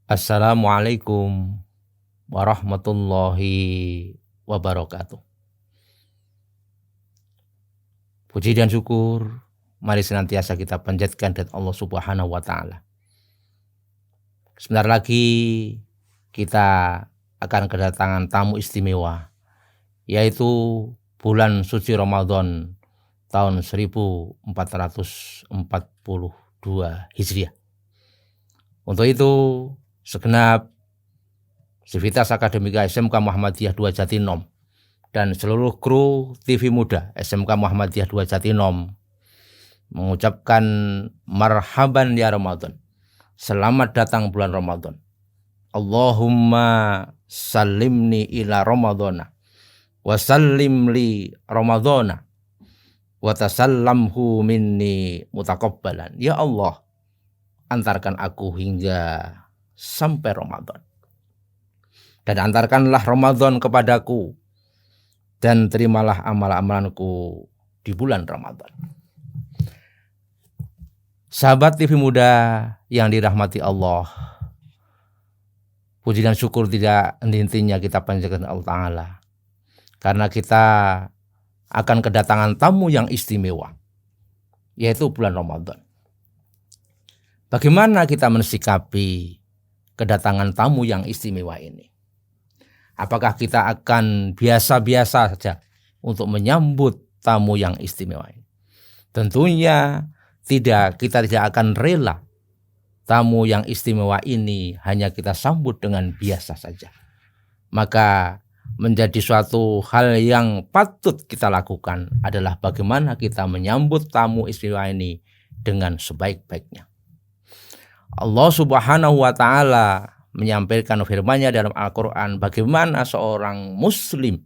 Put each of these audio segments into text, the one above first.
Assalamualaikum warahmatullahi wabarakatuh. Puji dan syukur mari senantiasa kita panjatkan kepada Allah Subhanahu wa taala. Sebentar lagi kita akan kedatangan tamu istimewa, yaitu bulan suci Ramadan tahun 1442 Hijriah. Untuk itu segenap Sivitas Akademika SMK Muhammadiyah 2 Jatinom dan seluruh kru TV Muda SMK Muhammadiyah 2 Jatinom mengucapkan marhaban ya Ramadan. Selamat datang bulan Ramadan. Allahumma sallimni ila Ramadana wa sallim li Ramadana wa tasallamhu minni mutakabbalan. Ya Allah, antarkan aku hingga sampai Ramadan. Dan antarkanlah Ramadan kepadaku. Dan terimalah amal-amalanku di bulan Ramadan. Sahabat TV Muda yang dirahmati Allah, puji dan syukur tidak henti-hentinya kita panjatkan Allah Ta'ala. Karena kita akan kedatangan tamu yang istimewa, yaitu bulan Ramadan. Bagaimana kita mensikapi kedatangan tamu yang istimewa ini? Apakah kita akan biasa-biasa saja untuk menyambut tamu yang istimewa ini? Tentunya tidak, kita tidak akan rela tamu yang istimewa ini hanya kita sambut dengan biasa saja. Maka menjadi suatu hal yang patut kita lakukan adalah bagaimana kita menyambut tamu istimewa ini dengan sebaik-baiknya. Allah Subhanahu wa taala menyampaikan firman-Nya dalam Al-Qur'an, bagaimana seorang muslim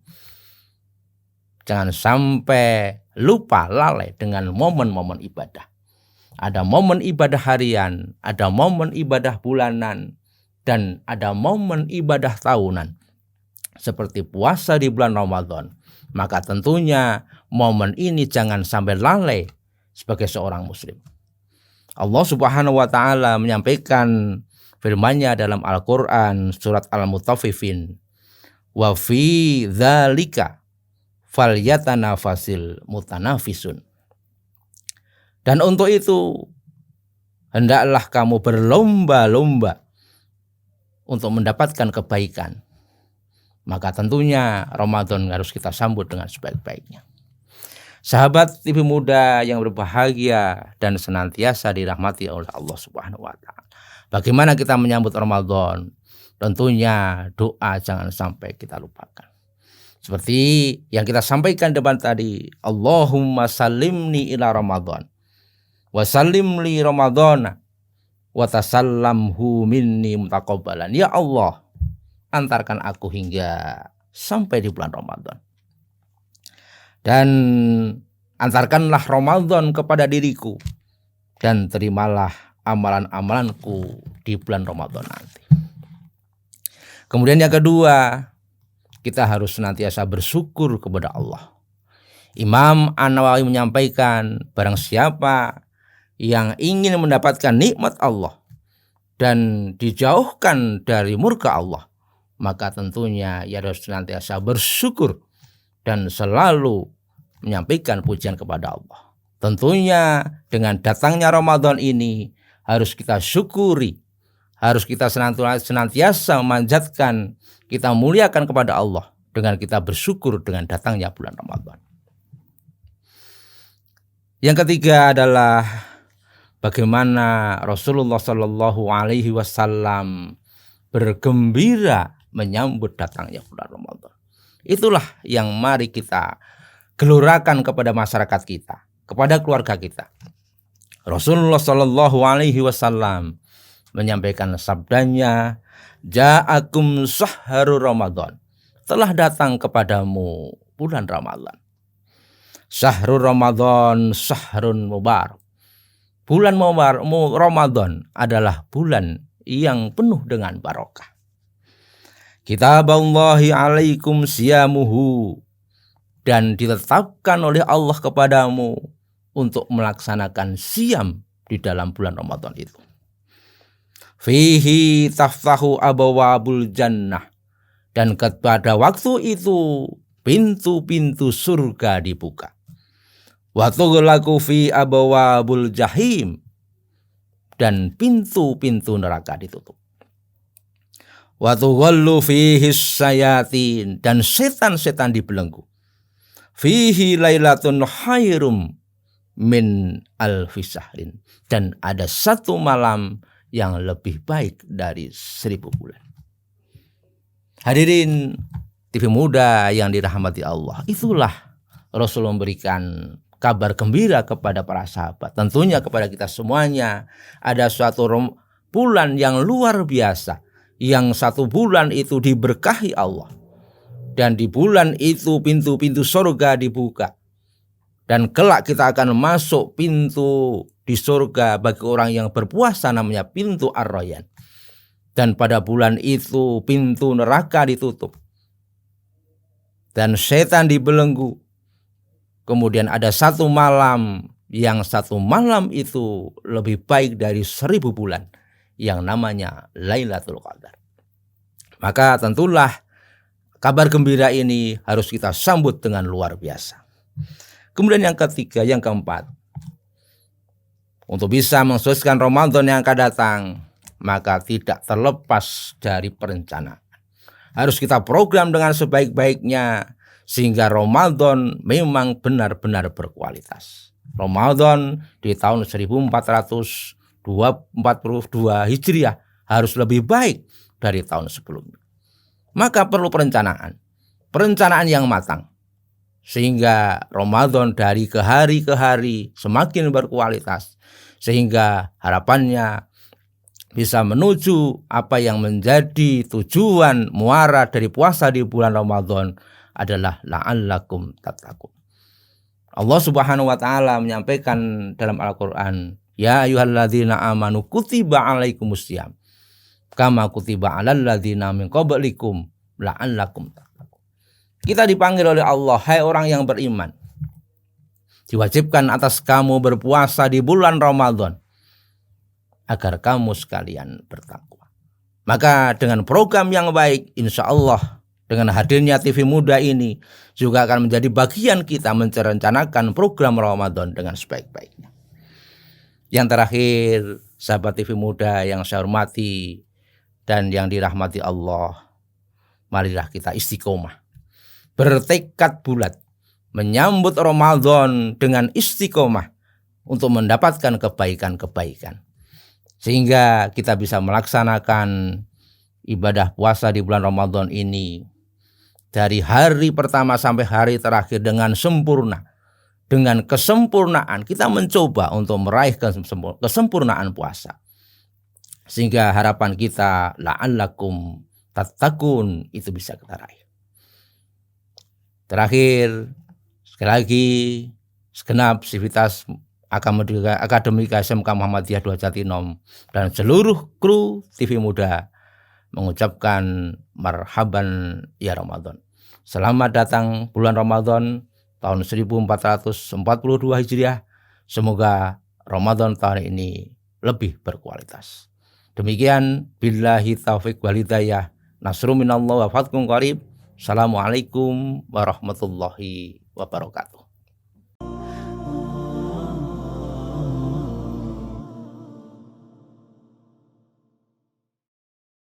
jangan sampai lupa lalai dengan momen-momen ibadah. Ada momen ibadah harian, ada momen ibadah bulanan, dan ada momen ibadah tahunan. Seperti puasa di bulan Ramadan. Maka tentunya momen ini jangan sampai lalai sebagai seorang muslim. Allah Subhanahu wa taala menyampaikan firman-Nya dalam Al-Qur'an surat Al-Mutaffifin, wa fi dzalika falyatanafasil mutanafisun. Dan untuk itu hendaklah kamu berlomba-lomba untuk mendapatkan kebaikan. Maka tentunya Ramadan harus kita sambut dengan sebaik-baiknya. Sahabat TV Muda yang berbahagia dan senantiasa dirahmati oleh Allah Subhanahu wa taala. Bagaimana kita menyambut Ramadan? Tentunya doa jangan sampai kita lupakan. Seperti yang kita sampaikan depan tadi, Allahumma sallimni ila Ramadan wa sallim li Ramadana wa tasallamhu minni mutakabbalan. Ya Allah, antarkan aku hingga sampai di bulan Ramadan. Dan antarkanlah Ramadan kepada diriku dan terimalah amalan-amalanku di bulan Ramadan nanti. Kemudian yang kedua, kita harus senantiasa bersyukur kepada Allah. Imam An-Nawawi menyampaikan, barang siapa yang ingin mendapatkan nikmat Allah dan dijauhkan dari murka Allah, maka tentunya ia harus senantiasa bersyukur dan selalu menyampaikan pujian kepada Allah. Tentunya dengan datangnya Ramadan ini harus kita syukuri, harus kita senantiasa memanjatkan, kita muliakan kepada Allah dengan kita bersyukur dengan datangnya bulan Ramadan. Yang ketiga adalah bagaimana Rasulullah Shallallahu Alaihi Wasallam bergembira menyambut datangnya bulan Ramadan. Itulah yang mari kita gelurakan kepada masyarakat kita, kepada keluarga kita. Rasulullah Shallallahu Alaihi Wasallam menyampaikan sabdanya, ja'akum syahrul Ramadan, telah datang kepadamu bulan Ramadan. Syahrul Ramadan syahrun mubarak. Bulan Ramadan adalah bulan yang penuh dengan barokah. Kitaballahi alaikum siyamuhu, dan ditetapkan oleh Allah kepadamu untuk melaksanakan siam di dalam bulan Ramadan itu. fihi taftahu abwabul jannah, dan pada waktu itu pintu-pintu surga dibuka. Wa tughlaqu fi abwabul jahim, dan pintu-pintu neraka ditutup. Wa tughallu fihi syayatin, dan setan-setan dibelenggu. Fihi lailatun khairum min alfi syahrin, dan ada satu malam yang lebih baik dari 1000 bulan. Hadirin TV Muda yang dirahmati Allah, itulah Rasul memberikan kabar gembira kepada para sahabat, tentunya kepada kita semuanya. Ada suatu bulan yang luar biasa, yang satu bulan itu diberkahi Allah, dan di bulan itu pintu-pintu surga dibuka, dan kelak kita akan masuk pintu di surga bagi orang yang berpuasa, namanya pintu Ar-Rayyan. Dan pada bulan itu pintu neraka ditutup dan setan dibelenggu. Kemudian ada satu malam, yang satu malam itu lebih baik dari 1000 bulan, yang namanya Lailatul Qadar. Maka tentulah kabar gembira ini harus kita sambut dengan luar biasa. Kemudian yang ketiga, yang keempat, untuk bisa mensukseskan Ramadan yang akan datang, maka tidak terlepas dari perencanaan. Harus kita program dengan sebaik-baiknya, sehingga Ramadan memang benar-benar berkualitas. Ramadan di tahun 1442 Hijriah harus lebih baik dari tahun sebelumnya. Maka perlu perencanaan yang matang, sehingga Ramadan dari ke hari semakin berkualitas, sehingga harapannya bisa menuju apa yang menjadi tujuan muara dari puasa di bulan Ramadan adalah la'allakum tattaqun. Allah Subhanahu wa taala menyampaikan dalam Al-Qur'an, ya ayyuhalladzina amanu kutiba alaikumusiyam kama kutiba alal ladzina min qablikum la'allakum tattaqun. Kita dipanggil oleh Allah, hai orang yang beriman, diwajibkan atas kamu berpuasa di bulan Ramadan agar kamu sekalian bertakwa. Maka dengan program yang baik, insya Allah dengan hadirnya TV Muda ini juga akan menjadi bagian kita merencanakan program Ramadan dengan sebaik-baiknya. Yang terakhir, sahabat TV Muda yang saya hormati dan yang dirahmati Allah, marilah kita istiqomah, bertekad bulat menyambut Ramadan dengan istiqomah untuk mendapatkan kebaikan-kebaikan, sehingga kita bisa melaksanakan ibadah puasa di bulan Ramadan ini dari hari pertama sampai hari terakhir dengan sempurna. Dengan kesempurnaan kita mencoba untuk meraih kesempurnaan puasa, sehingga harapan kita la'allakum tattaqun itu bisa kita raih. Terakhir, sekali lagi segenap sivitas Akademika SMK Muhammadiyah 2 Jatinom dan seluruh kru TV Muda mengucapkan marhaban ya Ramadan. Selamat datang bulan Ramadan tahun 1442 Hijriah. Semoga Ramadan tahun ini lebih berkualitas. Demikian, billahi taufiq wal hidayah. Nasrun minallah wa fathun qarib. Assalamualaikum warahmatullahi wabarakatuh.